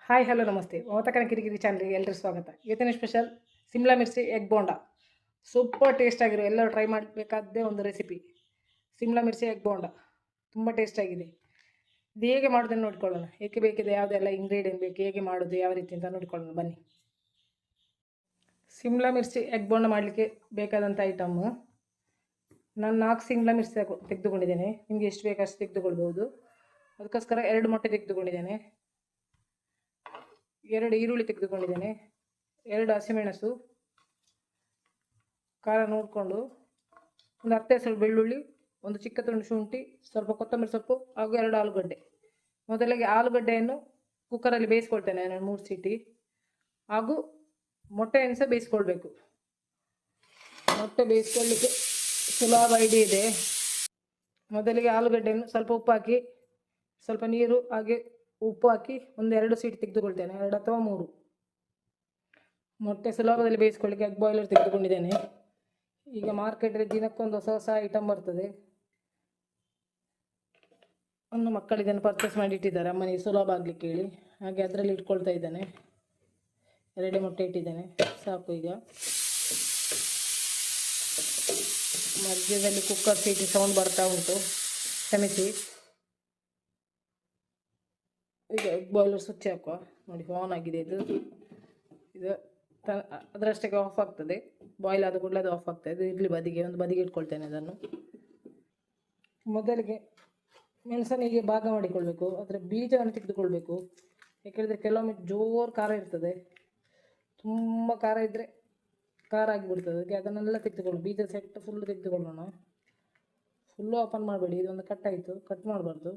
Hi hello ನಮಸ್ತೆ ಮಮತಾ ಕಿರಿಕಿರಿ ಚಾನಲ್ಗೆ ಎಲ್ಲರೂ ಸ್ವಾಗತ. ಇವತ್ತಿನ ಸ್ಪೆಷಲ್ ಸಿಮ್ಲಾ ಮಿರ್ಚಿ ಎಗ್ ಬೋಂಡ. ಸೂಪರ್ ಟೇಸ್ಟ್ ಆಗಿರೋ ಎಲ್ಲರೂ ಟ್ರೈ ಮಾಡಬೇಕಾದ್ದೇ ಒಂದು ರೆಸಿಪಿ ಸಿಮ್ಲಾ ಮಿರ್ಚಿ ಎಗ್ ಬೋಂಡ. ತುಂಬ ಟೇಸ್ಟಾಗಿದೆ. ಇದು ಹೇಗೆ ಮಾಡೋದನ್ನು ನೋಡ್ಕೊಳ್ಳೋಣ. ಏಕೆ ಬೇಕಿದೆ, ಯಾವುದೆಲ್ಲ ಇಂಗ್ರೀಡಿಯೆಂಟ್ ಬೇಕು, ಹೇಗೆ ಮಾಡೋದು, ಯಾವ ರೀತಿ ಅಂತ ನೋಡ್ಕೊಳ್ಳೋಣ ಬನ್ನಿ. ಸಿಮ್ಲಾ ಮಿರ್ಚಿ ಎಗ್ ಬೋಂಡ ಮಾಡಲಿಕ್ಕೆ ಬೇಕಾದಂಥ ಐಟಮ್, ನಾನು 4 ಸಿಮ್ಲಾ ಮಿರ್ಚಿ ತೆಗೆದುಕೊಂಡಿದ್ದೇನೆ. ನಿಮಗೆ ಎಷ್ಟು ಬೇಕು ಅಷ್ಟು ತೆಗೆದುಕೊಳ್ಬೋದು. ಅದಕ್ಕೋಸ್ಕರ 2 ಮೊಟ್ಟೆ ತೆಗೆದುಕೊಂಡಿದ್ದೇನೆ, 2 ಈರುಳ್ಳಿ ತೆಗೆದುಕೊಂಡಿದ್ದೇನೆ, 2 ಹಸಿಮೆಣಸು, ಖಾರ ನೋಡಿಕೊಂಡು ಒಂದು 10 ಹೆಸರು ಬೆಳ್ಳುಳ್ಳಿ, ಒಂದು ಚಿಕ್ಕ ತುಂಡು ಶುಂಠಿ, ಸ್ವಲ್ಪ ಕೊತ್ತಂಬರಿ ಸೊಪ್ಪು ಹಾಗೂ 2 ಆಲೂಗಡ್ಡೆ. ಮೊದಲಿಗೆ ಆಲೂಗಡ್ಡೆಯನ್ನು ಕುಕ್ಕರಲ್ಲಿ ಬೇಯಿಸ್ಕೊಳ್ತೇನೆ ನಾನು 3 ಸೀಟಿ. ಹಾಗೂ ಮೊಟ್ಟೆಯನ್ನು ಸಹ ಬೇಯಿಸ್ಕೊಳ್ಬೇಕು. ಮೊಟ್ಟೆ ಬೇಯಿಸ್ಕೊಳ್ಳಿಕ್ಕೆ ಸುಲಭ ಐಡಿಯಾ ಇದೆ. ಮೊದಲಿಗೆ ಆಲೂಗಡ್ಡೆಯನ್ನು ಸ್ವಲ್ಪ ಉಪ್ಪು ಹಾಕಿ, ಸ್ವಲ್ಪ ನೀರು ಹಾಗೆ ಉಪ್ಪು ಹಾಕಿ ಒಂದು 2 ಸೀಟಿ ತೆಗೆದುಕೊಳ್ತೇನೆ, 2 ಅಥವಾ 3. ಮೊಟ್ಟೆ ಸುಲಭದಲ್ಲಿ ಬೇಯಿಸ್ಕೊಳ್ಳಿಕ್ಕೆ ಎಗ್ ಬಾಯ್ಲರ್ ತೆಗೆದುಕೊಂಡಿದ್ದೇನೆ. ಈಗ ಮಾರ್ಕೆಟಲ್ಲಿ ದಿನಕ್ಕೊಂದು ಹೊಸ ಐಟಮ್ ಬರ್ತದೆ. ಒಂದು ಮಕ್ಕಳು ಇದನ್ನು ಪರ್ಚೇಸ್ ಮಾಡಿ ಇಟ್ಟಿದ್ದಾರೆ, ಅಮ್ಮನಿಗೆ ಸುಲಭ ಆಗಲಿಕ್ಕೆ ಹೇಳಿ. ಹಾಗೆ ಅದರಲ್ಲಿ ಇಟ್ಕೊಳ್ತಾ ಇದ್ದೇನೆ. 2 ಮೊಟ್ಟೆ ಇಟ್ಟಿದ್ದೇನೆ, ಸಾಕು. ಈಗ ಮಧ್ಯದಲ್ಲಿ ಕುಕ್ಕರ್ ಸೀಟಿ ಸೌಂಡ್ ಬರ್ತಾ ಉಂಟು, ಕ್ಷಮಿಸಿ. ಈಗ ಎಗ್ ಬಾಯ್ಲರ್ ಸ್ವಿಚ್ ಹಾಕುವ. ನೋಡಿ, ಆನ್ ಆಗಿದೆ. ಇದು ಅದರಷ್ಟಕ್ಕೆ ಆಫ್ ಆಗ್ತದೆ. ಬಾಯ್ಲ್ ಆದ ಕೂಡಲೇ ಅದು ಆಫ್ ಆಗ್ತದೆ. ಇದು ಇರಲಿ ಬದಿಗೆ, ಒಂದು ಬದಿಗೆ ಇಟ್ಕೊಳ್ತೇನೆ ಅದನ್ನು. ಮೊದಲಿಗೆ ಮೆಣಸನಿಗೆ ಭಾಗ ಮಾಡಿಕೊಳ್ಬೇಕು. ಅದರ ಬೀಜವನ್ನು ತೆಗೆದುಕೊಳ್ಬೇಕು. ಯಾಕೆಂದರೆ ಕೆಲವೊಮ್ಮೆ ಜೋರು ಖಾರ ಇರ್ತದೆ, ತುಂಬ ಖಾರ ಇದ್ದರೆ ಖಾರ ಆಗಿಬಿಡ್ತದೆ. ಅದಕ್ಕೆ ಅದನ್ನೆಲ್ಲ ತೆಗೆದುಕೊಳ್ಳಿ. ಬೀಜ ಸೆಟ್ ಫುಲ್ಲು ತೆಗೆದುಕೊಳ್ಳೋಣ. ಫುಲ್ಲು ಓಪನ್ ಮಾಡಬೇಡಿ, ಇದೊಂದು ಕಟ್ಟಾಯಿತು, ಕಟ್ ಮಾಡಬಾರ್ದು.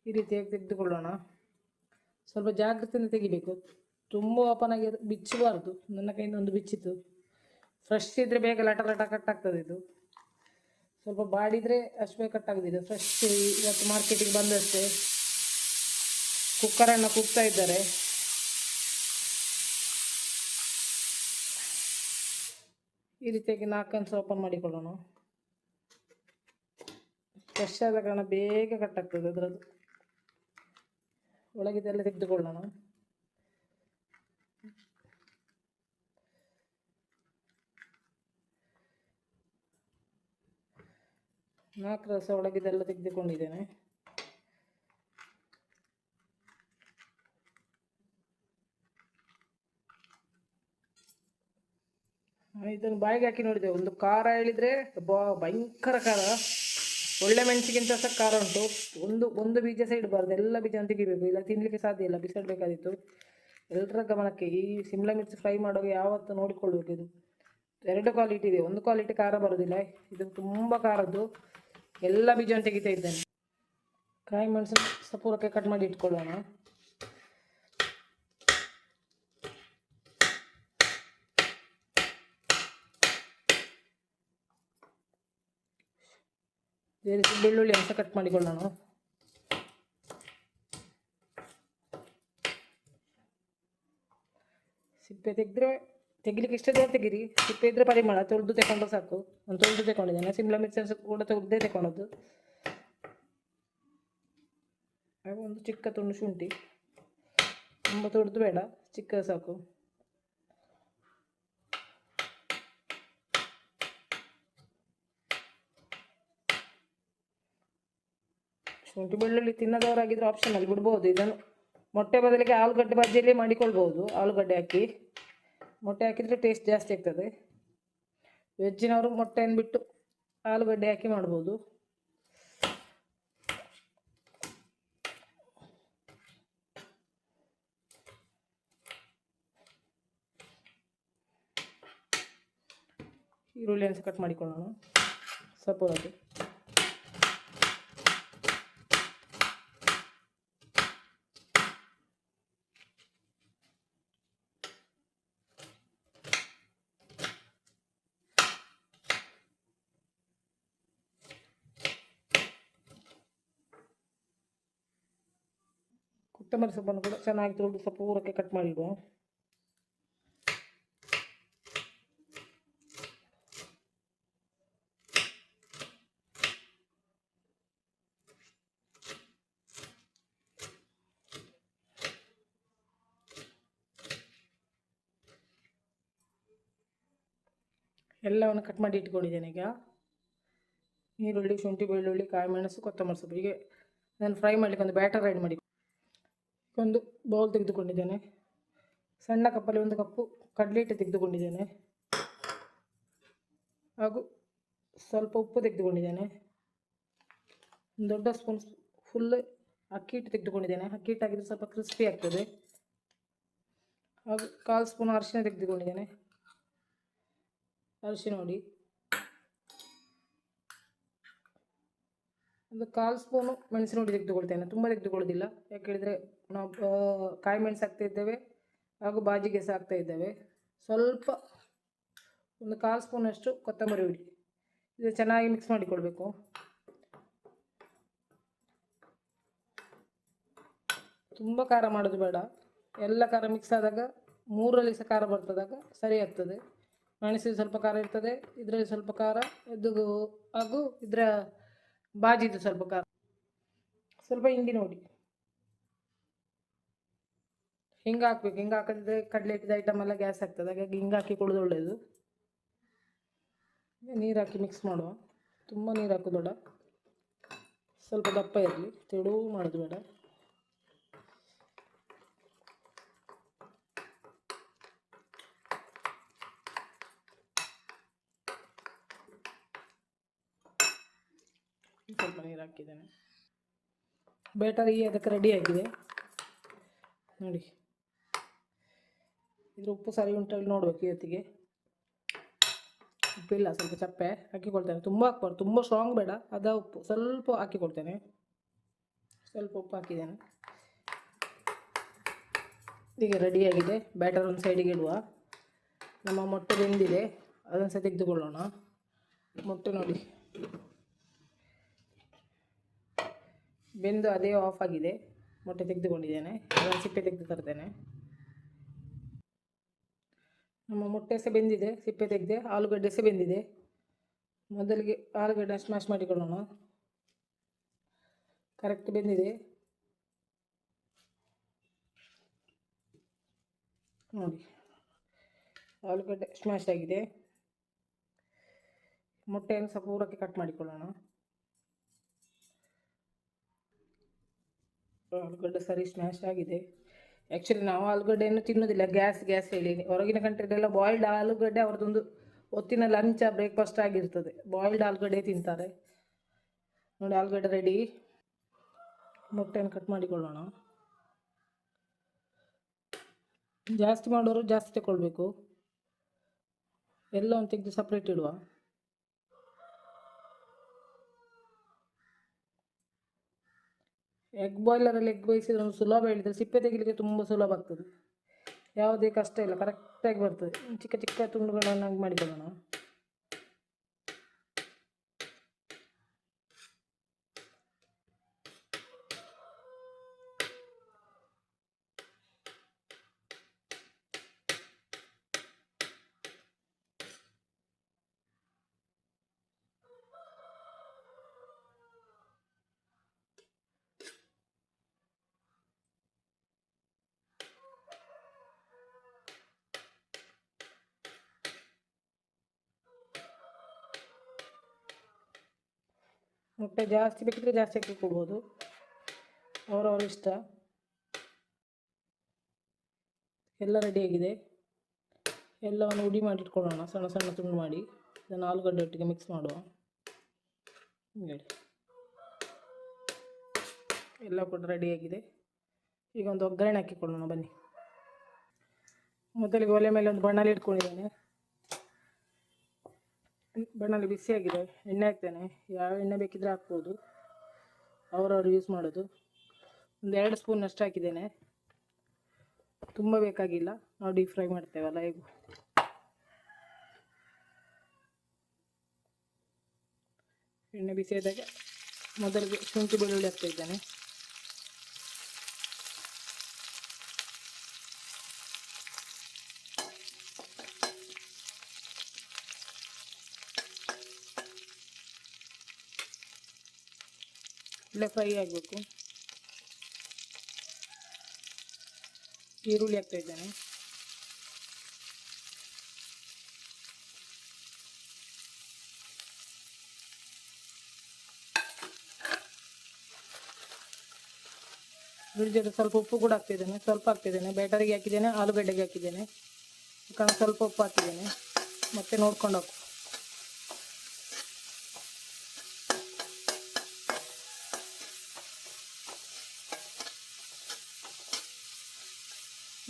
ಈ ರೀತಿಯಾಗಿ ತೆಗೆದುಕೊಳ್ಳೋಣ. ಸ್ವಲ್ಪ ಜಾಗ್ರತೆಯಿಂದ ತೆಗಿಬೇಕು, ತುಂಬ ಓಪನ್ ಆಗಿ ಬಿಚ್ಚಬಾರ್ದು. ನನ್ನ ಕೈಯಿಂದ ಒಂದು ಬಿಚ್ಚಿತ್ತು. ಫ್ರೆಶ್ ಇದ್ದರೆ ಬೇಗ ಲಟ ಕಟ್ಟಾಗ್ತದೆ. ಇದು ಸ್ವಲ್ಪ ಬಾಡಿದರೆ ಅಷ್ಟು ಬೇಗ ಕಟ್ಟಾಗೋದಿದೆ. ಫ್ರೆಶ್ ಇವತ್ತು ಮಾರ್ಕೆಟಿಗೆ ಬಂದಷ್ಟೇ. ಕುಕ್ಕರನ್ನು ಕೂಗ್ತಾ ಇದ್ದಾರೆ. ಈ ರೀತಿಯಾಗಿ 4 ಅಂಶ ಓಪನ್ ಮಾಡಿಕೊಳ್ಳೋಣ. ಫ್ರೆಶ್ ಆದ ಕಾರಣ ಬೇಗ ಕಟ್ಟಾಗ್ತದೆ. ಅದರದ್ದು ಒಳಗಿದೆಲ್ಲ ತೆಗೆದುಕೊಳ್ಳೋಣ. ನಾಲ್ಕು ರಸ ಒಳಗಿದೆಲ್ಲ ತೆಗೆದುಕೊಂಡಿದ್ದೇನೆ. ಇದನ್ನು ಬಾಯಿಗೆ ಹಾಕಿ ನೋಡಿದೆ. ಒಂದು ಖಾರ ಹೇಳಿದರೆ ಭಯಂಕರ ಖಾರ. ಒಳ್ಳೆ ಮೆಣಸಿಗಿಂತ ಸಹ ಖಾರ ಉಂಟು. ಒಂದು ಬೀಜ ಸಹ ಇಡಬಾರ್ದು, ಎಲ್ಲ ಬೀಜವನ್ನು ತೆಗಿಬೇಕು, ಇಲ್ಲ ತಿನ್ನಲಿಕ್ಕೆ ಸಾಧ್ಯ ಇಲ್ಲ. ಬಿಸಾಡಬೇಕಾದಿತ್ತು. ಎಲ್ಲರ ಗಮನಕ್ಕೆ, ಈ ಸಿಮ್ಲಾ ಮಿರ್ಚಿ ಫ್ರೈ ಮಾಡುವಾಗ ಯಾವತ್ತೂ ನೋಡಿಕೊಳ್ಬೇಕು. ಇದು 2 ಕ್ವಾಲಿಟಿ ಇದೆ. ಒಂದು ಕ್ವಾಲಿಟಿ ಖಾರ ಬರೋದಿಲ್ಲ, ಇದು ತುಂಬ ಖಾರದ್ದು. ಎಲ್ಲ ಬೀಜವನ್ನು ತೆಗಿತಾ ಇದ್ದೇನೆ. ಕಾಯಿ ಮೆಣಸು ಸಪೂರಕ್ಕೆ ಕಟ್ ಮಾಡಿ ಇಟ್ಕೊಳ್ಳೋಣ. ಇದೇ ರೀತಿ ಬೆಳ್ಳುಳ್ಳಿ ಸಹ ಕಟ್ ಮಾಡಿಕೊಳ್ಳೋಣ. ಸಿಪ್ಪೆ ತೆಗಿಲಿಕ್ಕೆ ಇಷ್ಟದೇ ತೆಗೀರಿ. ಸಿಪ್ಪೆ ಇದ್ರೆ ಪರಿಮಳ, ತೊಳೆದು ತಗೊಂಡು ಸಾಕು. ನಾನು ತೊಳೆದು ತಗೊಂಡಿದ್ದೇನೆ. ಸಿಮ್ಲಾ ಮಿರ್ಚಿ ಕೂಡ ತೊಳೆದೇ ತಗೊಂಡದ್ದು. ಹಾಗೂ ಒಂದು ಚಿಕ್ಕ ತುಂಡು ಶುಂಠಿ, ತುಂಬ ತೊಳೆದು ಬೇಡ, ಚಿಕ್ಕ ಸಾಕು. ಶುಂಠಿ ಬೆಳ್ಳುಳ್ಳಿ ತಿನ್ನದವರಾಗಿದ್ದರೆ ಆಪ್ಷನಲ್ಲಿ ಬಿಡ್ಬೋದು. ಇದನ್ನು ಮೊಟ್ಟೆ ಬದಲಿಗೆ ಆಲೂಗಡ್ಡೆ ಬಜ್ಜಿಯಲ್ಲಿ ಮಾಡಿಕೊಳ್ಬೋದು. ಆಲೂಗಡ್ಡೆ ಹಾಕಿ ಮೊಟ್ಟೆ ಹಾಕಿದರೆ ಟೇಸ್ಟ್ ಜಾಸ್ತಿ ಆಗ್ತದೆ. ವೆಜ್ಜಿನವರು ಮೊಟ್ಟೆಯನ್ನು ಬಿಟ್ಟು ಆಲೂಗಡ್ಡೆ ಹಾಕಿ ಮಾಡ್ಬೋದು. ಈರುಳ್ಳಿಯನ್ನು ಕಟ್ ಮಾಡಿಕೊಳ್ಳೋಣ ಸಪೋರದ್ದು. ಕೊತ್ತಂಬರಿ ಸೊಪ್ಪನ್ನು ಕೂಡ ಚೆನ್ನಾಗಿ ತೊಳೆದು ಸಪೂರಕ್ಕೆ ಕಟ್ ಮಾಡಿಡುವ. ಎಲ್ಲವನ್ನು ಕಟ್ ಮಾಡಿ ಇಟ್ಕೊಂಡಿದ್ದೇನೆ. ಈಗ ಈರುಳ್ಳಿ, ಶುಂಠಿ, ಬೆಳ್ಳುಳ್ಳಿ, ಕಾಯಿ ಮೆಣಸು, ಕೊತ್ತಂಬರಿ ಸೊಪ್ಪು ಹೀಗೆ ನಾನು ಫ್ರೈ ಮಾಡಲಿಕ್ಕೆ ಒಂದು ಬ್ಯಾಟರ್ ರೆಡಿ ಮಾಡಿ ಒಂದು ಬೌಲ್ ತೆಗೆದುಕೊಂಡಿದ್ದೇನೆ. ಸಣ್ಣ ಕಪ್ಪಲ್ಲಿ 1 ಕಪ್ಪು ಕಡಲೆ ಹಿಟ್ಟು ತೆಗೆದುಕೊಂಡಿದ್ದೇನೆ ಹಾಗೂ ಸ್ವಲ್ಪ ಉಪ್ಪು ತೆಗೆದುಕೊಂಡಿದ್ದೇನೆ. ಒಂದು ದೊಡ್ಡ ಸ್ಪೂನ್ ಫುಲ್ ಅಕ್ಕಿ ಹಿಟ್ಟು ತೆಗೆದುಕೊಂಡಿದ್ದೇನೆ. ಅಕ್ಕಿ ಹಿಟ್ಟು ಹಾಕಿದರೆ ಸ್ವಲ್ಪ ಕ್ರಿಸ್ಪಿ ಆಗ್ತದೆ. ಹಾಗೂ 1/4 ಸ್ಪೂನ್ ಅರಿಶಿನ ತೆಗೆದುಕೊಂಡಿದ್ದೇನೆ. ಅರಿಶಿನ ನೋಡಿ, ಒಂದು 1/4 ಸ್ಪೂನು ಮೆಣಸಿನ ಹುಡಿ ತೆಗೆದುಕೊಳ್ತೇನೆ. ತುಂಬ ತೆಗೆದುಕೊಳ್ಳೋದಿಲ್ಲ, ಯಾಕೆ ಹೇಳಿದರೆ ನಾವು ಕಾಯಿ ಮೆಣಸು ಹಾಕ್ತಾ ಇದ್ದೇವೆ ಹಾಗೂ ಬಾಜಿಗೆ ಸಹ ಹಾಕ್ತಾ ಇದ್ದೇವೆ. ಸ್ವಲ್ಪ ಒಂದು 1/4 ಸ್ಪೂನಷ್ಟು ಕೊತ್ತಂಬರಿ ಹುಡಿ. ಇದು ಚೆನ್ನಾಗಿ ಮಿಕ್ಸ್ ಮಾಡಿಕೊಳ್ಬೇಕು. ತುಂಬ ಖಾರ ಮಾಡೋದು ಬೇಡ, ಎಲ್ಲ ಖಾರ ಮಿಕ್ಸ್ ಆದಾಗ 3ರಲ್ಲಿ ಸಹ ಖಾರ ಬರ್ತದಾಗ ಸರಿ ಆಗ್ತದೆ. ಮೆಣಸಿನ ಸ್ವಲ್ಪ ಖಾರ ಇರ್ತದೆ, ಇದರಲ್ಲಿ ಸ್ವಲ್ಪ ಖಾರ ಇದು ಹಾಗೂ ಇದರ ಬಾಜಿದು ಸ್ವಲ್ಪ ಖಾರ. ಸ್ವಲ್ಪ ಹಿಂಡಿ ನೋಡಿ, ಹಿಂಗೆ ಹಾಕ್ಬೇಕು. ಹಿಂಗೆ ಹಾಕಿದ್ರೆ ಕಡಲೆ ಹಿಟ್ಟಿದ ಐಟಮ್ ಎಲ್ಲ ಗ್ಯಾಸ್ ಆಗ್ತದೆ, ಹಾಗಾಗಿ ಹಿಂಗೆ ಹಾಕಿ ಕೊಡೋದು ಒಳ್ಳೆಯದು. ನೀರು ಹಾಕಿ ಮಿಕ್ಸ್ ಮಾಡುವ. ತುಂಬ ನೀರು ಹಾಕೋದು ಬೇಡ, ಸ್ವಲ್ಪ ದಪ್ಪ ಇರಲಿ, ತೆಳು ಮಾಡೋದು ಬೇಡ. ಸ್ವಲ್ಪ ನೀರು ಹಾಕಿದ್ದೇನೆ. ಬ್ಯಾಟರ್ ಅದಕ್ಕೆ ರೆಡಿ ಆಗಿದೆ ನೋಡಿ. ಇದ್ರ ಉಪ್ಪು ಸರಿ ಉಂಟಲ್ಲಿ ನೋಡ್ಬೇಕು. ಇವತ್ತಿಗೆ ಉಪ್ಪಿಲ್ಲ, ಸ್ವಲ್ಪ ಚಪ್ಪೆ ಹಾಕಿಕೊಳ್ತೇನೆ. ತುಂಬ ಹಾಕ್ಬಾರ್ದು, ತುಂಬ ಸ್ಟ್ರಾಂಗ್ ಬೇಡ, ಉಪ್ಪು ಸ್ವಲ್ಪ ಹಾಕಿಕೊಳ್ತೇನೆ. ಸ್ವಲ್ಪ ಉಪ್ಪು ಹಾಕಿದ್ದೇನೆ. ಈಗ ರೆಡಿಯಾಗಿದೆ. ಬ್ಯಾಟರ್ ಒಂದು ಸೈಡಿಗೆ ಇಡುವ. ನಮ್ಮ ಮೊಟ್ಟೆ ಬೆಂದಿದೆ, ಅದನ್ನು ಸಹ ತೆಗೆದುಕೊಳ್ಳೋಣ. ಮೊಟ್ಟೆ ನೋಡಿ ಬೆಂದು ಅದೇ ಆಫ್ ಆಗಿದೆ. ಮೊಟ್ಟೆ ತೆಗೆದುಕೊಂಡಿದ್ದೇನೆ, ಅದನ್ನು ಸಿಪ್ಪೆ ತೆಗೆದು ತರ್ತೇನೆ. ನಮ್ಮ ಮೊಟ್ಟೆ ಸಹ ಬೆಂದಿದೆ, ಸಿಪ್ಪೆ ತೆಗೆದೆ. ಆಲೂಗಡ್ಡೆ ಸಹ ಬೆಂದಿದೆ. ಮೊದಲಿಗೆ ಆಲೂಗಡ್ಡೆ ಸ್ಮ್ಯಾಶ್ ಮಾಡಿಕೊಳ್ಳೋಣ. ಕರೆಕ್ಟ್ ಬೆಂದಿದೆ ನೋಡಿ, ಆಲೂಗಡ್ಡೆ ಸ್ಮ್ಯಾಶ್ ಆಗಿದೆ. ಮೊಟ್ಟೆಯನ್ನು ಸಹ ಪೂರಕ್ಕೆ ಕಟ್ ಮಾಡಿಕೊಳ್ಳೋಣ. ಆಲೂಗಡ್ಡೆ ಸರಿ ಸ್ಮ್ಯಾಶ್ ಆಗಿದೆ. ಆ್ಯಕ್ಚುಲಿ ನಾವು ಆಲೂಗಡ್ಡೆಯನ್ನು ತಿನ್ನೋದಿಲ್ಲ, ಗ್ಯಾಸ್ ಹೇಳಿ. ಹೊರಗಿನ ಕಂಟ್ರಿಲೆಲ್ಲ ಬಾಯ್ಲ್ಡ್ ಆಲೂಗಡ್ಡೆ ಅವ್ರದ್ದೊಂದು ಹೊತ್ತಿನ ಲಂಚ, ಬ್ರೇಕ್ಫಾಸ್ಟ್ ಆಗಿರ್ತದೆ. ಬಾಯ್ಲ್ಡ್ ಆಲೂಗಡ್ಡೆ ತಿಂತಾರೆ ನೋಡಿ. ಆಲೂಗಡ್ಡೆ ರೆಡಿ. ಮೊಟ್ಟೆಯನ್ನು ಕಟ್ ಮಾಡಿಕೊಳ್ಳೋಣ. ಜಾಸ್ತಿ ಮಾಡೋರು ಜಾಸ್ತಿ ತಗೊಳ್ಬೇಕು. ಎಲ್ಲ ಒಂದು ತೆಗೆದು ಸಪ್ರೇಟ್ ಇಡುವ. ಎಗ್ ಬಾಯ್ಲರಲ್ಲಿ ಎಗ್ ಬೇಯಿಸಿದ್ರೆ ಒಂದು ಸುಲಭ ಹೇಳಿದರೆ, ಸಿಪ್ಪೆ ತೆಗಿಲಿಕ್ಕೆ ತುಂಬ ಸುಲಭ ಆಗ್ತದೆ. ಯಾವುದೇ ಕಷ್ಟ ಇಲ್ಲ, ಕರೆಕ್ಟಾಗಿ ಬರ್ತದೆ. ಚಿಕ್ಕ ಚಿಕ್ಕ ತುಂಡುಗಳನ್ನಾಗಿ ಮಾಡಿಕೊಳ್ಳೋಣ. ಮೊಟ್ಟೆ ಜಾಸ್ತಿ ಬೇಕಿದ್ರೆ ಜಾಸ್ತಿ ಹಾಕಿಕೊಳ್ಬೋದು, ಅವರವರ ಇಷ್ಟ. ಎಲ್ಲ ರೆಡಿಯಾಗಿದೆ. ಎಲ್ಲವನ್ನು ಹುಡಿ ಮಾಡಿಟ್ಕೊಳ್ಳೋಣ, ಸಣ್ಣ ಸಣ್ಣ ತುಂಡು ಮಾಡಿ. ಇದನ್ನು ಆಲೂಗಡ್ಡೆ ಒಟ್ಟಿಗೆ ಮಿಕ್ಸ್ ಮಾಡುವ. ಹೇಳಿ, ಎಲ್ಲ ಕೂಡ ರೆಡಿಯಾಗಿದೆ. ಈಗ ಒಂದು ಒಗ್ಗರಣೆ ಹಾಕಿಕೊಳ್ಳೋಣ ಬನ್ನಿ. ಮೊದಲಿಗೆ ಒಲೆ ಮೇಲೆ ಒಂದು ಬಾಣಲೆ ಇಟ್ಕೊಂಡಿದ್ದೇನೆ. ಬಾಣಲೆ ಬಿಸಿಯಾಗಿದೆ. ಎಣ್ಣೆ ಹಾಕ್ತೇನೆ. ಯಾವ ಎಣ್ಣೆ ಬೇಕಿದ್ರೆ ಹಾಕ್ಬೋದು, ಅವರವರು ಯೂಸ್ ಮಾಡೋದು. ಒಂದು 2 ಸ್ಪೂನಷ್ಟು ಹಾಕಿದ್ದೇನೆ, ತುಂಬ ಬೇಕಾಗಿಲ್ಲ, ನಾವು ಡೀಪ್ ಫ್ರೈ ಮಾಡ್ತೇವಲ್ಲ ಹೇಗೂ. ಎಣ್ಣೆ ಬಿಸಿಯಾದಾಗ ಮೊದಲಿಗೆ ಶುಂಠಿ ಬೆಳ್ಳುಳ್ಳಿ ಹಾಕ್ತಾ ಇದ್ದೇನೆ. ಇಲ್ಲ ಫ್ರೈ ಆಗಬೇಕು. ಈರುಳ್ಳಿ ಹಾಕ್ತಾ ಇದ್ದೇನೆ. ರುಚಿಗೆ ಸ್ವಲ್ಪ ಉಪ್ಪು ಕೂಡ ಹಾಕ್ತಿದ್ದೇನೆ, ಸ್ವಲ್ಪ ಹಾಕ್ತಿದ್ದೇನೆ. ಬ್ಯಾಟರಿಗೆ ಹಾಕಿದ್ದೇನೆ, ಆಲೂಗಡ್ಡೆಗೆ ಹಾಕಿದ್ದೇನೆ, ಕಾರಣ ಸ್ವಲ್ಪ ಉಪ್ಪು ಹಾಕಿದ್ದೇನೆ. ಮತ್ತೆ ನೋಡ್ಕೊಂಡು ಹಾಕು.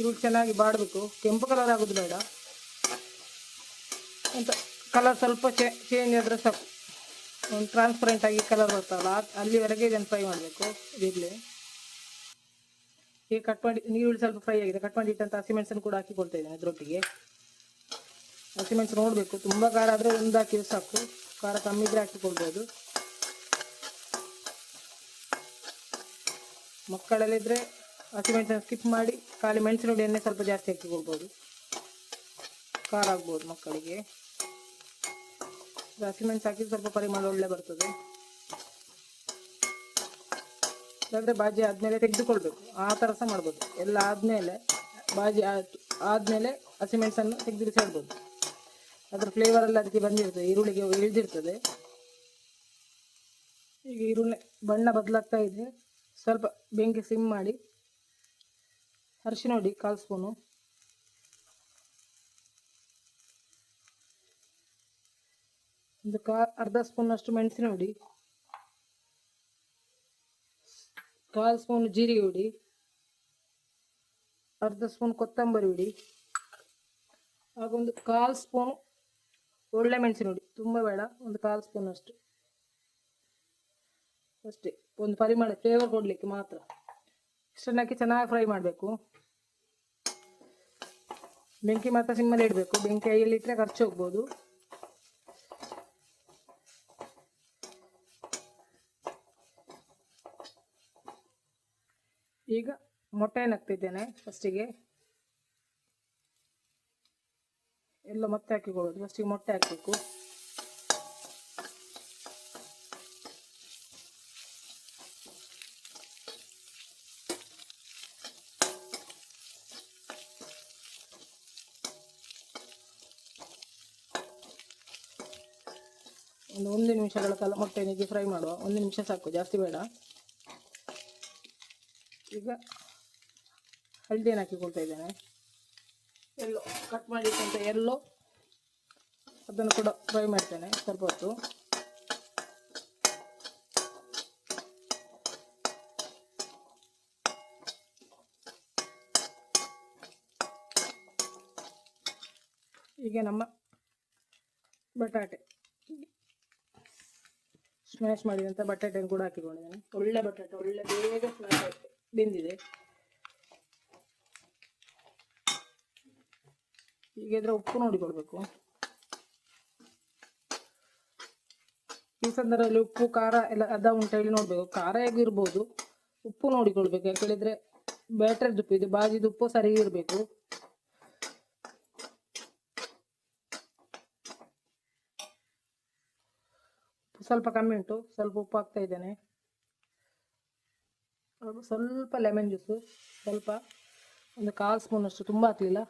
ಈರುಳ್ಳಿ ಚೆನ್ನಾಗಿ ಬಾಡಬೇಕು, ಕೆಂಪು ಕಲರ್ ಆಗೋದು ಬೇಡ, ಅಂತ ಕಲರ್ ಸ್ವಲ್ಪ ಚೇಂಜ್ ಆದರೆ ಸಾಕು. ಒಂದು ಟ್ರಾನ್ಸ್ಪರೆಂಟ್ ಆಗಿ ಕಲರ್ ಬರ್ತಲ್ಲ, ಅಲ್ಲಿವರೆಗೆ ಇದನ್ನು ಫ್ರೈ ಮಾಡಬೇಕು. ಇದಿರಲಿ, ಈಗ ಕಟ್ ಮಾಡಿ ಈರುಳ್ಳಿ ಸ್ವಲ್ಪ ಫ್ರೈ ಆಗಿದೆ, ಕಟ್ ಮಾಡಿ ಇಟ್ಟಂಥ ಹಸಿಮೆಣಸನ್ನು ಕೂಡ ಹಾಕಿಕೊಳ್ತಾ ಇದ್ದೇನೆ ಇದರೊಟ್ಟಿಗೆ. ಹಸಿಮೆಣಸು ನೋಡಬೇಕು, ತುಂಬ ಖಾರ ಆದರೆ ಒಂದು ಹಾಕಿದ್ರೆ ಸಾಕು, ಖಾರ ಕಮ್ಮಿ ಇದ್ರೆ ಹಾಕಿಕೊಳ್ಬೋದು. ಮಕ್ಕಳಲ್ಲಿದ್ದರೆ ಹಸಿಮೆಣಸನ್ನು ಸ್ಕಿಪ್ ಮಾಡಿ ಖಾಲಿ ಮೆಣಸಿನ ಹುಡಿ ಎಣ್ಣೆ ಸ್ವಲ್ಪ ಜಾಸ್ತಿ ಹಾಕಿಕೊಳ್ಬೋದು, ಖಾರ ಆಗ್ಬೋದು ಮಕ್ಕಳಿಗೆ. ಹಸಿಮೆಣಸು ಹಾಕಿದ್ರೆ ಸ್ವಲ್ಪ ಪರಿಮಳ ಒಳ್ಳೆ ಬರ್ತದೆ. ಇಲ್ಲಾಂದರೆ ಬಾಜಿ ಆದಮೇಲೆ ತೆಗೆದುಕೊಳ್ಬೇಕು, ಆ ಥರ ಸಹ ಮಾಡ್ಬೋದು. ಎಲ್ಲ ಆದಮೇಲೆ ಬಾಜಿ ಆದಮೇಲೆ ಹಸಿಮೆಣಸನ್ನು ತೆಗೆದಿರಿಸಿಡ್ಬೋದು. ಅದರ ಫ್ಲೇವರೆಲ್ಲ ಅದಕ್ಕೆ ಬಂದಿರ್ತದೆ, ಈರುಳ್ಳಿಗೆ ಇಳಿದಿರ್ತದೆ. ಈಗ ಈರುಳ್ಳಿ ಬಣ್ಣ ಬದಲಾಗ್ತಾ ಇದೆ, ಸ್ವಲ್ಪ ಬೆಂಕಿ ಸಿಮ್ ಮಾಡಿ ಅರಿಶಿನ ಹುಡಿ 1/4 ಸ್ಪೂನು, ಒಂದು ಅರ್ಧ ಸ್ಪೂನಷ್ಟು ಮೆಣಸಿನ ಹುಡಿ, 1/4 ಸ್ಪೂನ್ ಜೀರಿಗೆ ಹುಡಿ, ಅರ್ಧ ಸ್ಪೂನ್ ಕೊತ್ತಂಬರಿ ಹುಡಿ, ಹಾಗೊಂದು 1/4 ಸ್ಪೂನ್ ಒಳ್ಳೆ ಮೆಣಸಿನ ಹುಡಿ, ತುಂಬ ಬೇಡ, ಒಂದು 1/4 ಸ್ಪೂನ್ ಅಷ್ಟು ಅಷ್ಟೇ, ಒಂದು ಪರಿಮಳ ಫ್ಲೇವರ್ ಕೊಡಲಿಕ್ಕೆ ಮಾತ್ರ. ಇಷ್ಟನ್ನು ಹಾಕಿ ಚೆನ್ನಾಗಿ ಫ್ರೈ ಮಾಡಬೇಕು. ಬೆಂಕಿ ಮಾತ್ರ ಸಿಮ್ಮಲ್ಲಿ ಇಡಬೇಕು, ಬೆಂಕಿ ಐಯಲ್ಲಿಟ್ಟರೆ ಖರ್ಚು ಹೋಗ್ಬೋದು. ಈಗ ಮೊಟ್ಟೆಯನ್ನು ಹಾಕ್ತಿದ್ದೇನೆ ಫಸ್ಟಿಗೆ, ಎಲ್ಲ ಮತ್ತೆ ಹಾಕಿಕೊಳ್ಳೋದು. ಫಸ್ಟಿಗೆ ಮೊಟ್ಟೆ ಹಾಕಬೇಕು, ಒಂದು ನಿಮಿಷಗಳ ಕಾಲ ಮೊಟ್ಟೆನಿಗೆ ಫ್ರೈ ಮಾಡುವ. 1 ನಿಮಿಷ ಸಾಕು, ಜಾಸ್ತಿ ಬೇಡ. ಈಗ ಹಳದಿಯನ್ನು ಹಾಕಿಕೊಳ್ತಾ ಇದ್ದೇನೆ, ಎಲ್ಲೋ ಕಟ್ ಮಾಡಿಟ್ಟಂತ ಎಲ್ಲೋ, ಅದನ್ನು ಕೂಡ ಫ್ರೈ ಮಾಡ್ತೇನೆ ಸ್ವಲ್ಪ ಹೊತ್ತು. ಈಗ ನಮ್ಮ ಬಟಾಟೆ ಸ್ಮ್ಯಾಶ್ ಮಾಡಿದಂಥ ಬಟಾಟೆಯನ್ನು ಕೂಡ ಹಾಕಿಕೊಂಡಿದ್ದೇನೆ. ಒಳ್ಳೆ ಬಟಾಟೆ, ಒಳ್ಳೆ ಬೇಗ ಸ್ಮ್ಯಾಶ್ ಬೆಂದಿದೆ. ಈಗ ಇದರ ಉಪ್ಪು ನೋಡಿಕೊಳ್ಬೇಕು. ಈ ಸಂದರ್ಭದಲ್ಲಿ ಉಪ್ಪು ಖಾರ ಎಲ್ಲ ಅದ ಉಂಟ ಹೇಳಿ ನೋಡಬೇಕು. ಖಾರ ಹೇಗಿರ್ಬೋದು, ಉಪ್ಪು ನೋಡಿಕೊಳ್ಬೇಕು. ಯಾಕೆ ಹೇಳಿದರೆ ಬ್ಯಾಟರ್ದು ಉಪ್ಪು ಇದು, ಬಾಜಿದು ಉಪ್ಪು ಸರಿ ಇರಬೇಕು. ಸ್ವಲ್ಪ ಕಮ್ಮಿ ಉಂಟು, ಸ್ವಲ್ಪ ಉಪ್ಪು ಹಾಕ್ತಾ ಇದ್ದೇನೆ. ಸ್ವಲ್ಪ ಲೆಮನ್ ಜ್ಯೂಸು, ಸ್ವಲ್ಪ ಒಂದು 1/4 ಸ್ಪೂನಷ್ಟು, ತುಂಬ ಹಾಕಲಿಲ್ಲ.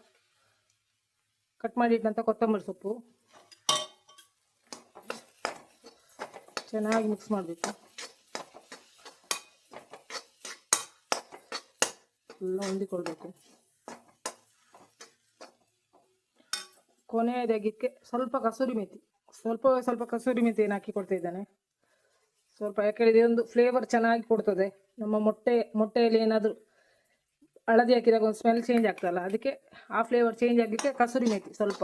ಕಟ್ ಮಾಡಿ ಇಟ್ಟಂಥ ಕೊತ್ತಂಬರಿ ಸೊಪ್ಪು ಚೆನ್ನಾಗಿ ಮಿಕ್ಸ್ ಮಾಡಬೇಕು. ಎಲ್ಲ ಹೊಂದಿಕೊಳ್ಬೇಕು. ಕೊನೆಯದಾಗಿಕ್ಕೆ ಸ್ವಲ್ಪ ಕಸೂರಿ ಮೆಥಿ, ಸ್ವಲ್ಪ ಕಸೂರಿ ಮೆಥಿಯನ್ನು ಹಾಕಿಕೊಳ್ತಾ ಇದ್ದೇನೆ ಸ್ವಲ್ಪ. ಯಾಕೆ ಹೇಳಿದ್ರೆ ಒಂದು ಫ್ಲೇವರ್ ಚೆನ್ನಾಗಿ ಕೊಡ್ತದೆ. ನಮ್ಮ ಮೊಟ್ಟೆಯಲ್ಲಿ ಏನಾದರೂ ಹಳದಿ ಹಾಕಿದಾಗ ಒಂದು ಸ್ಮೆಲ್ ಚೇಂಜ್ ಆಗ್ತಲ್ಲ, ಅದಕ್ಕೆ ಆ ಫ್ಲೇವರ್ ಚೇಂಜ್ ಆಗಲಿಕ್ಕೆ ಕಸೂರಿ ಮೆಥಿ ಸ್ವಲ್ಪ.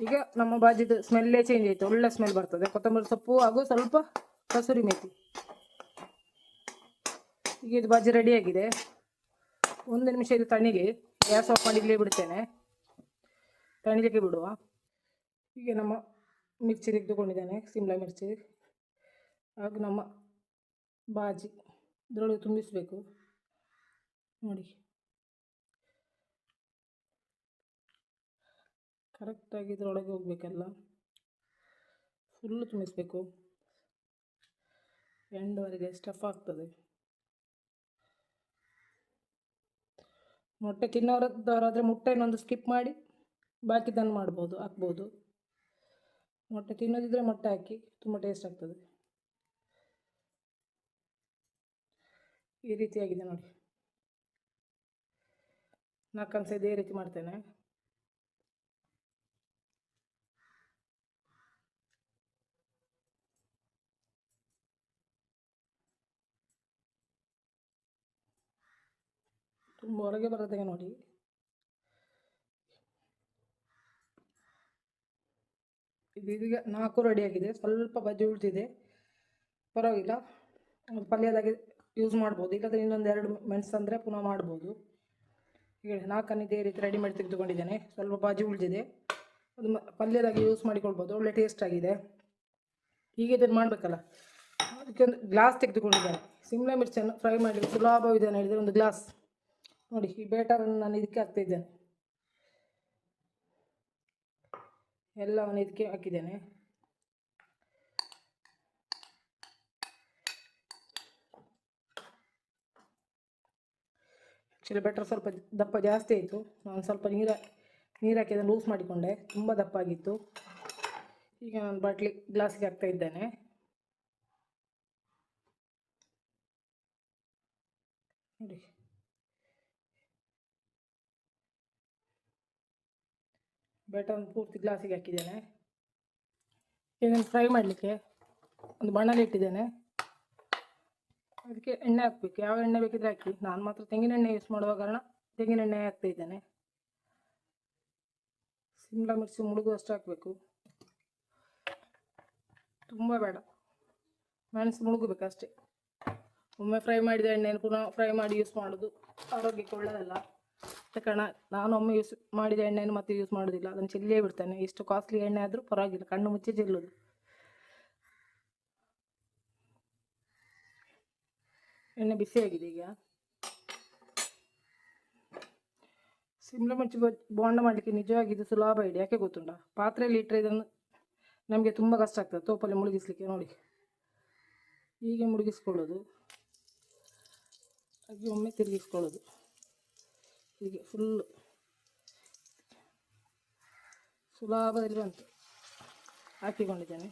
ಈಗ ನಮ್ಮ ಬಾಜಿದು ಸ್ಮೆಲ್ಲೇ ಚೇಂಜ್ ಆಯಿತು, ಒಳ್ಳೆ ಸ್ಮೆಲ್ ಬರ್ತದೆ. ಕೊತ್ತಂಬರಿ ಸೊಪ್ಪು ಹಾಗೂ ಸ್ವಲ್ಪ ಕಸೂರಿ ಮೆಥಿ. ಈಗ ಇದು ಬಾಜಿ ರೆಡಿಯಾಗಿದೆ. 1 ನಿಮಿಷ ಇದು ತಣಿಲಿ, ಗ್ಯಾಸ್ ಆಫ್ ಮಾಡಿ ಇಲ್ಲೇ ಬಿಡ್ತೇನೆ, ತಣಿಲಿಕ್ಕೆ ಬಿಡುವ. ಈಗ ನಮ್ಮ ಮಿರ್ಚಿ ತೆಗೆದುಕೊಂಡಿದ್ದೇನೆ, ಸಿಮ್ಲಾ ಮಿರ್ಚಿ, ಹಾಗೂ ನಮ್ಮ ಬಾಜಿ ಇದರೊಳಗೆ ತುಂಬಿಸಬೇಕು ನೋಡಿ. ಕರೆಕ್ಟಾಗಿ ಇದರೊಳಗೆ ಹೋಗಬೇಕಲ್ಲ, ಫುಲ್ಲು ತುಂಬಿಸಬೇಕು. ಎಂಡ್ವರೆಗೆ ಸ್ಟಫ್ ಆಗ್ತದೆ. ಮೊಟ್ಟೆ ತಿನ್ನೋರದ್ದವರಾದರೆ ಮೊಟ್ಟೆನೊಂದು ಸ್ಕಿಪ್ ಮಾಡಿ ಬಾಕಿದನ್ನು ಮಾಡ್ಬೋದು, ಹಾಕ್ಬೋದು. ಮೊಟ್ಟೆ ತಿನ್ನೋದಿದ್ರೆ ಮೊಟ್ಟೆ ಹಾಕಿ, ತುಂಬ ಟೇಸ್ಟ್ ಆಗ್ತದೆ. ಈ ರೀತಿಯಾಗಿದೆ ನೋಡಿ. 4 ಕಂಸ ಇದೇ ರೀತಿ ಮಾಡ್ತೇನೆ. ತುಂಬ ಹೊರಗೆ ಬರೋದೇ ನೋಡಿ. ಇದೀಗ 4 ರೆಡಿಯಾಗಿದೆ. ಸ್ವಲ್ಪ ಬಜ್ಜಿ ಉಳಿದಿದೆ, ಪರವಾಗಿಲ್ಲ, ಪಲ್ಯದಾಗಿ ಯೂಸ್ ಮಾಡ್ಬೋದು. ಇಲ್ಲದ್ರೆ ಇನ್ನೊಂದು 2 ಮೆಣಸು ಅಂದರೆ ಪುನಃ ಮಾಡ್ಬೋದು. ಈಗ 4 ಇದೇ ರೀತಿ ರೆಡಿ ಮಾಡಿ ತೆಗೆದುಕೊಂಡಿದ್ದೇನೆ. ಸ್ವಲ್ಪ ಬಾಜಿ ಉಳಿದಿದೆ, ಅದು ಪಲ್ಯದಾಗಿ ಯೂಸ್ ಮಾಡಿಕೊಳ್ಬೋದು. ಒಳ್ಳೆ ಟೇಸ್ಟ್ ಆಗಿದೆ. ಹೀಗೆ ಇದನ್ನು ಮಾಡಬೇಕಲ್ಲ, ಅದಕ್ಕೆ ಒಂದು ಗ್ಲಾಸ್ ತೆಗೆದುಕೊಂಡಿದ್ದೇನೆ. ಸಿಮ್ಲಾ ಮಿರ್ಚನ್ನು ಫ್ರೈ ಮಾಡಲಿಕ್ಕೆ ಸುಲಭವಿದೆ ಅಂತ ಹೇಳಿದರೆ ಒಂದು ಗ್ಲಾಸ್ ನೋಡಿ. ಈ ಬೇಟರನ್ನು ನಾನು ಇದಕ್ಕೆ ಹಾಕ್ತಿದ್ದೇನೆ. ಎಲ್ಲವನ್ನು ಇದಕ್ಕೆ ಹಾಕಿದ್ದೇನೆ. ಆ್ಯಕ್ಚುಲಿ ಬೆಟರ್ ಸ್ವಲ್ಪ ದಪ್ಪ ಜಾಸ್ತಿ ಆಯಿತು. ನಾನು ಸ್ವಲ್ಪ ನೀರು ಹಾಕಿ ಅದನ್ನು ಲೂಸ್ ಮಾಡಿಕೊಂಡೆ. ತುಂಬ ದಪ್ಪ ಆಗಿತ್ತು. ಈಗ ನಾನು ಗ್ಲಾಸಿಗೆ ಹಾಕ್ತಾ ಇದ್ದೇನೆ. ನೋಡಿ, ಬೆಟರ್ನ ಪೂರ್ತಿ ಗ್ಲಾಸಿಗೆ ಹಾಕಿದ್ದೇನೆ. ಇದನ್ನು ಫ್ರೈ ಮಾಡಲಿಕ್ಕೆ ಒಂದು ಬಾಣಲೆ ಇಟ್ಟಿದ್ದೇನೆ. ಅದಕ್ಕೆ ಎಣ್ಣೆ ಹಾಕಬೇಕು. ಯಾವ ಎಣ್ಣೆ ಬೇಕಿದ್ರೆ ಹಾಕಿ. ನಾನು ಮಾತ್ರ ತೆಂಗಿನೆಣ್ಣೆ ಯೂಸ್ ಮಾಡುವ ಕಾರಣ ತೆಂಗಿನೆಣ್ಣೆ ಹಾಕ್ತಾ ಇದ್ದೇನೆ. ಸಿಮ್ಲಾ ಮಿರ್ಚಿ ಮುಳುಗುವಷ್ಟು ಹಾಕಬೇಕು, ತುಂಬ ಬೇಡ. ಮೆಣಸು ಮುಳುಗಬೇಕು ಅಷ್ಟೇ. ಒಮ್ಮೆ ಫ್ರೈ ಮಾಡಿದ ಎಣ್ಣೆಯನ್ನು ಪುನಃ ಫ್ರೈ ಮಾಡಿ ಯೂಸ್ ಮಾಡೋದು ಆರೋಗ್ಯಕ್ಕೆ ಒಳ್ಳೆಯದಲ್ಲ. ಅದ ಕಾರಣ ನಾನು ಒಮ್ಮೆ ಯೂಸ್ ಮಾಡಿದ ಎಣ್ಣೆಯನ್ನು ಮತ್ತೆ ಯೂಸ್ ಮಾಡೋದಿಲ್ಲ, ಅದನ್ನು ಚೆಲ್ಲಿಯೇ ಬಿಡ್ತೇನೆ. ಎಷ್ಟು ಕಾಸ್ಟ್ಲಿ ಎಣ್ಣೆ ಆದರೂ ಪರವಾಗಿಲ್ಲ, ಕಣ್ಣು ಮುಚ್ಚಿ ಚೆಲ್ಲೋದು. ಎಣ್ಣೆ ಬಿಸಿಯಾಗಿದೆ. ಈಗ ಸಿಮ್ಲಾ ಮಿರ್ಚಿ ಬೋಂಡ ಮಾಡಲಿಕ್ಕೆ ನಿಜವಾಗಿ ಇದು ಸುಲಭ ಇದೆ. ಯಾಕೆ ಗೊತ್ತುಂಟ? ಪಾತ್ರೆಯಲ್ಲಿ ಇಟ್ಟರೆ ಇದನ್ನು ನಮಗೆ ತುಂಬ ಕಷ್ಟ ಆಗ್ತದೆ ತೋಪಲ್ಲಿ ಮುಳುಗಿಸ್ಲಿಕ್ಕೆ. ನೋಡಿ, ಹೀಗೆ ಮುಳುಗಿಸ್ಕೊಳ್ಳೋದು, ಹಾಗೆ ಒಮ್ಮೆ ತಿರುಗಿಸ್ಕೊಳ್ಳೋದು. ಹೀಗೆ ಫುಲ್ಲು ಸುಲಭದಲ್ಲಿ ಬಂತು. ಹಾಕಿಕೊಂಡಿದ್ದೇನೆ.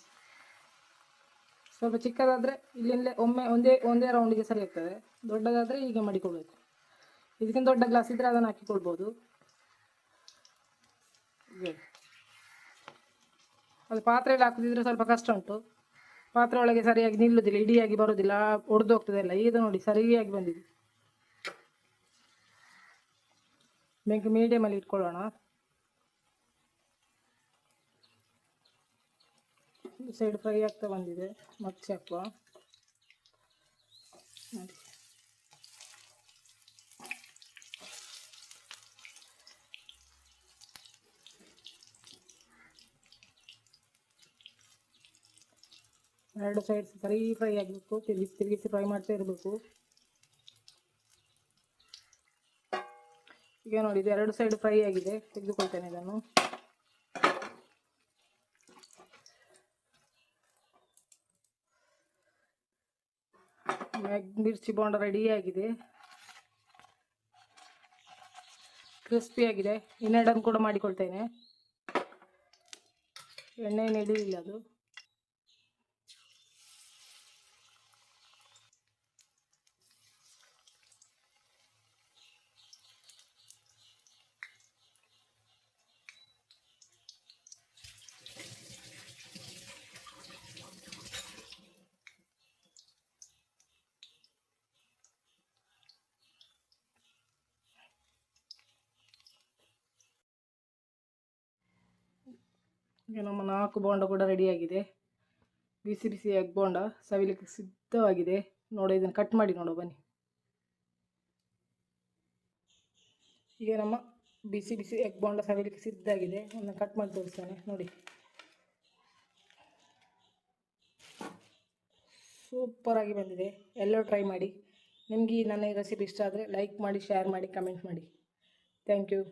ಸ್ವಲ್ಪ ಚಿಕ್ಕದಾದರೆ ಇಲ್ಲಿಂದಲೇ ಒಮ್ಮೆ ಒಂದೇ ರೌಂಡಿಗೆ ಸರಿ ಆಗ್ತದೆ. ದೊಡ್ಡದಾದರೆ ಹೀಗೆ ಮಾಡಿಕೊಳ್ಬೇಕು. ಇದಕ್ಕಿಂತ ದೊಡ್ಡ ಗ್ಲಾಸ್ ಇದ್ದರೆ ಅದನ್ನು ಹಾಕಿಕೊಳ್ಬೋದು. ಅದು ಪಾತ್ರೆಯಲ್ಲಿ ಹಾಕೋದಿದ್ರೆ ಸ್ವಲ್ಪ ಕಷ್ಟ ಉಂಟು. ಪಾತ್ರೆ ಒಳಗೆ ಸರಿಯಾಗಿ ನಿಲ್ಲುವುದಿಲ್ಲ, ಇಡಿಯಾಗಿ ಬರೋದಿಲ್ಲ, ಒಡೆದು ಹೋಗ್ತದೆ ಎಲ್ಲ. ಈಗ ನೋಡಿ ಸರಿಯಾಗಿ ಬಂದಿದೆ. ಬೆಂಕಿ ಮೀಡಿಯಮಲ್ಲಿ ಇಟ್ಕೊಳ್ಳೋಣ. ಸೈಡ್ ಫ್ರೈ ಆಗ್ತಾ ಬಂದಿದೆ. ಮಚ್ಚಿ ಹಾಕುವ ನೋಡಿ. ಎರಡು ಸೈಡ್ ಫ್ರೈ ಆಗಬೇಕು. ತಿರುಗಿಸಿ ಫ್ರೈ ಮಾಡ್ತಾ ಇರಬೇಕು. ಈಗ ನೋಡಿ, ಇದು 2 ಸೈಡ್ ಫ್ರೈ ಆಗಿದೆ. ತೆಗೆದುಕೊಳ್ತೇನೆ ಇದನ್ನು. ಮಿರ್ಚಿ ಬೋಂಡ ರೆಡಿ ಆಗಿದೆ, ಕ್ರಿಸ್ಪಿ ಆಗಿದೆ. ಇನ್ನೆರಡನ್ನು ಕೂಡ ಮಾಡಿಕೊಳ್ತೇನೆ. ಎಣ್ಣೆ ಹಿಡಿದಿಲ್ಲ ಅದು. ಈಗ ನಮ್ಮ 4 ಬೋಂಡ ಕೂಡ ರೆಡಿಯಾಗಿದೆ. ಬಿಸಿ ಬಿಸಿ ಎಗ್ ಬೋಂಡ ಸವಿಲಿಕ್ಕೆ ಸಿದ್ಧವಾಗಿದೆ. ನೋಡಿ, ಇದನ್ನು ಕಟ್ ಮಾಡಿ ನೋಡುವ ಬನ್ನಿ. ಈಗ ನಮ್ಮ ಬಿಸಿ ಬಿಸಿ ಎಗ್ ಬೋಂಡ ಸವಿಲಿಕ್ಕೆ ಸಿದ್ಧ ಆಗಿದೆ. ಅದನ್ನು ಕಟ್ ಮಾಡಿ ತೋರಿಸ್ತೇನೆ ನೋಡಿ. ಸೂಪರಾಗಿ ಬಂದಿದೆ. ಎಲ್ಲರೂ ಟ್ರೈ ಮಾಡಿ. ನಿಮಗೆ ನನ್ನ ಈ ರೆಸಿಪಿ ಇಷ್ಟ ಆದರೆ ಲೈಕ್ ಮಾಡಿ, ಶೇರ್ ಮಾಡಿ, ಕಮೆಂಟ್ ಮಾಡಿ. Thank you.